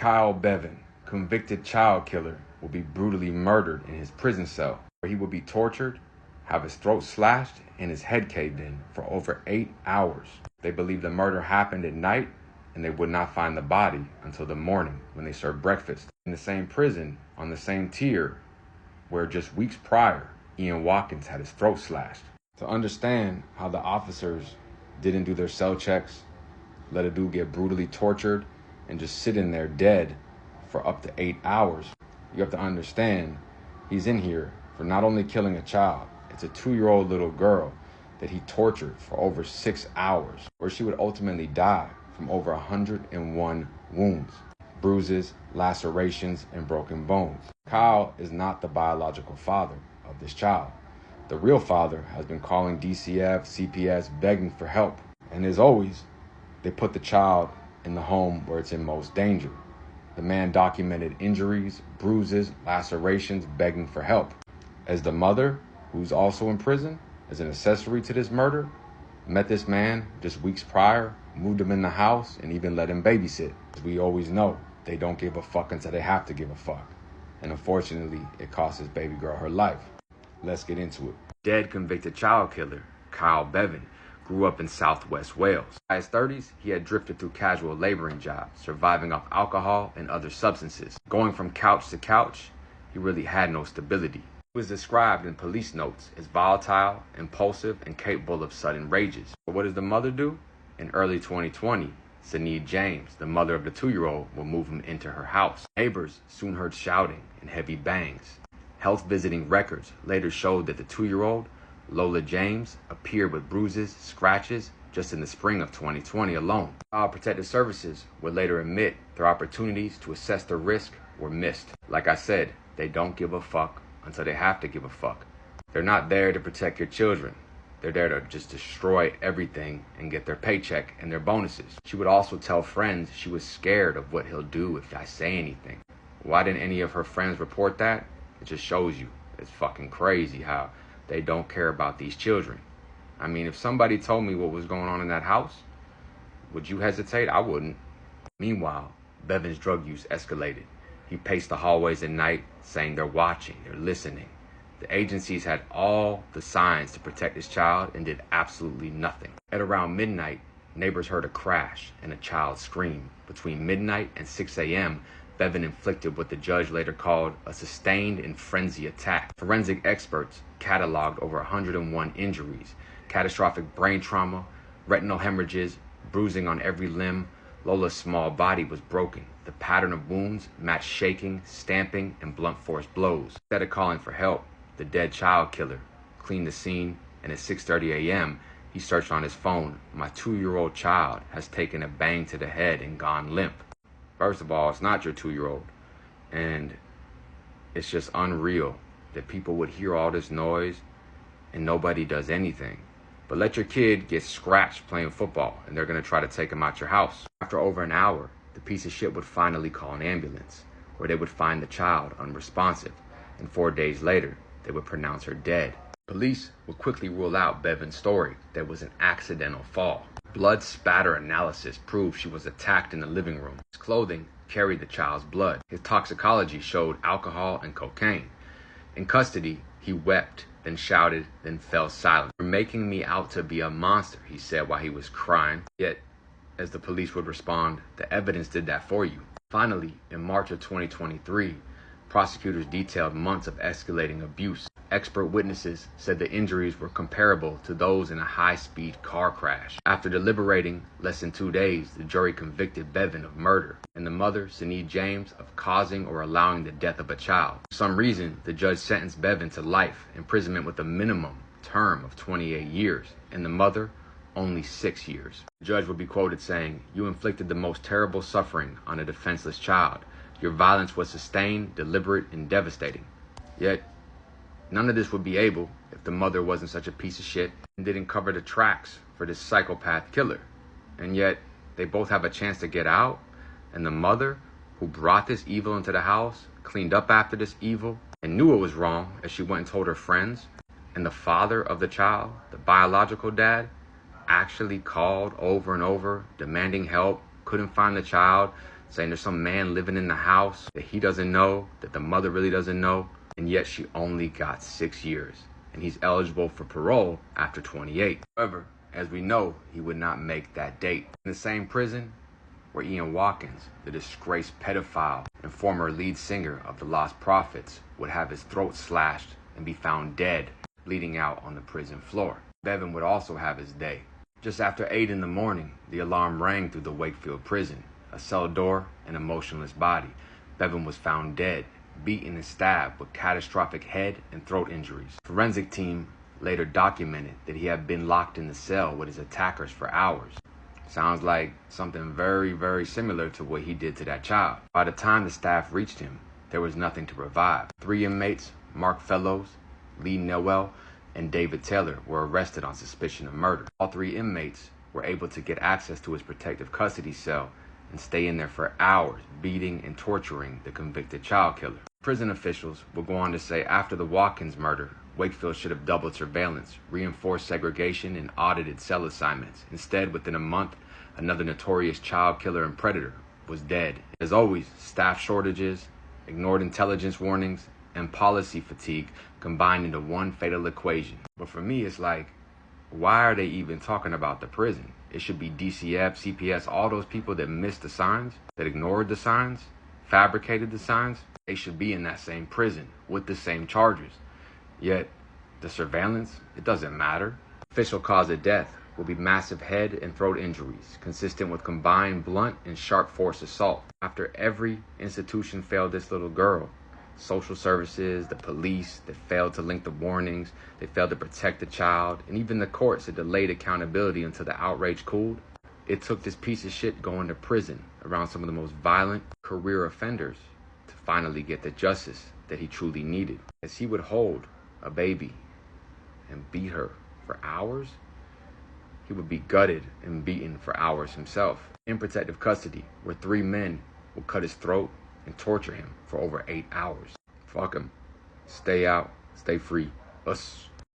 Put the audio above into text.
Kyle Bevan, convicted child killer, will be brutally murdered in his prison cell, where he will be tortured, have his throat slashed, and his head caved in for over 8 hours. They believe the murder happened at night, and they would not find the body until the morning when they served breakfast. In the same prison, on the same tier, where just weeks prior, Ian Watkins had his throat slashed. To understand how the officers didn't do their cell checks, let a dude get brutally tortured, and just sit in there dead for up to 8 hours, you have to understand he's in here for not only killing a child, it's a 2-year-old little girl that he tortured for over 6 hours, where she would ultimately die from over 101 wounds, bruises, lacerations, and broken bones. Kyle is not the biological father of this child. The real father has been calling DCF, CPS, begging for help. And as always, they put the child in the home where it's in most danger. The man documented injuries, bruises, lacerations, begging for help. As the mother, who's also in prison, as an accessory to this murder, met this man just weeks prior, moved him in the house, and even let him babysit. As we always know, they don't give a fuck until they have to give a fuck. And unfortunately, it cost his baby girl her life. Let's get into it. Dead convicted child killer, Kyle Bevan, grew up in southwest Wales. By his 30s, he had drifted through casual laboring jobs, surviving off alcohol and other substances. Going from couch to couch, he really had no stability. He was described in police notes as volatile, impulsive, and capable of sudden rages. But what does the mother do? In early 2020, Sinead James, the mother of the 2-year-old, will move him into her house. Neighbors soon heard shouting and heavy bangs. Health visiting records later showed that the 2-year-old, Lola James, appeared with bruises, scratches, just in the spring of 2020 alone. Child Protective Services would later admit their opportunities to assess the risk were missed. Like I said, they don't give a fuck until they have to give a fuck. They're not there to protect your children. They're there to just destroy everything and get their paycheck and their bonuses. She would also tell friends she was scared of what he'll do if I say anything. Why didn't any of her friends report that? It just shows you it's fucking crazy how they don't care about these children. I mean, if somebody told me what was going on in that house, would you hesitate? I wouldn't. Meanwhile, Bevan's drug use escalated. He paced the hallways at night, saying they're watching, they're listening. The agencies had all the signs to protect his child and did absolutely nothing. At around midnight, neighbors heard a crash and a child scream. Between midnight and 6 a.m., Bevan inflicted what the judge later called a sustained and frenzy attack. Forensic experts cataloged over 101 injuries, catastrophic brain trauma, retinal hemorrhages, bruising on every limb. Lola's small body was broken. The pattern of wounds matched shaking, stamping, and blunt force blows. Instead of calling for help, the dead child killer cleaned the scene, and at 6:30 a.m., he searched on his phone. My 2-year-old child has taken a bang to the head and gone limp. First of all, it's not your 2-year-old. And it's just unreal that people would hear all this noise and nobody does anything. But let your kid get scratched playing football and they're going to try to take him out your house. After over an hour, the piece of shit would finally call an ambulance, where they would find the child unresponsive. And 4 days later, they would pronounce her dead. Police would quickly rule out Bevan's story that it was an accidental fall. Blood spatter analysis proved she was attacked in the living room. His clothing carried the child's blood. His toxicology showed alcohol and cocaine. In custody, he wept, then shouted, then fell silent. "You're making me out to be a monster," he said while he was crying. Yet, as the police would respond, the evidence did that for you. Finally, in March of 2023, prosecutors detailed months of escalating abuse. Expert witnesses said the injuries were comparable to those in a high-speed car crash. After deliberating less than 2 days, the jury convicted Bevan of murder and the mother, Sinead James, of causing or allowing the death of a child. For some reason, the judge sentenced Bevan to life imprisonment with a minimum term of 28 years and the mother only 6 years. The judge would be quoted saying, "You inflicted the most terrible suffering on a defenseless child. Your violence was sustained, deliberate, and devastating." Yet, none of this would be able if the mother wasn't such a piece of shit and didn't cover the tracks for this psychopath killer. And yet, they both have a chance to get out, and the mother, who brought this evil into the house, cleaned up after this evil, and knew it was wrong as she went and told her friends, and the father of the child, the biological dad, actually called over and over, demanding help, couldn't find the child, saying there's some man living in the house that he doesn't know, that the mother really doesn't know, and yet she only got 6 years, and he's eligible for parole after 28. However, as we know, he would not make that date. In the same prison where Ian Watkins, the disgraced pedophile and former lead singer of the Lost Prophets, would have his throat slashed and be found dead, bleeding out on the prison floor. Bevan would also have his day. Just after 8 in the morning, the alarm rang through the Wakefield prison. A cell door, an emotionless body. Bevan was found dead, beaten and stabbed with catastrophic head and throat injuries. The forensic team later documented that he had been locked in the cell with his attackers for hours. Sounds like something very, very similar to what he did to that child. By the time the staff reached him, there was nothing to revive. 3 inmates, Mark Fellows, Lee Newell, and David Taylor, were arrested on suspicion of murder. All 3 inmates were able to get access to his protective custody cell and stay in there for hours, beating and torturing the convicted child killer. Prison officials will go on to say after the Watkins murder, Wakefield should have doubled surveillance, reinforced segregation, and audited cell assignments. Instead, within a month, another notorious child killer and predator was dead. As always, staff shortages, ignored intelligence warnings, and policy fatigue combined into one fatal equation. But for me, it's like, why are they even talking about the prison? It should be DCF, CPS, all those people that missed the signs, that ignored the signs, fabricated the signs. They should be in that same prison with the same charges. Yet, the surveillance, it doesn't matter. Official cause of death will be massive head and throat injuries, consistent with combined blunt and sharp force assault. After every institution failed this little girl, social services, the police, they failed to link the warnings, they failed to protect the child, and even the courts had delayed accountability until the outrage cooled. It took this piece of shit going to prison around some of the most violent career offenders to finally get the justice that he truly needed. As he would hold a baby and beat her for hours, he would be gutted and beaten for hours himself. In protective custody, where 3 men would cut his throat and torture him for over 8 hours. Fuck him. Stay out. Stay free. Us.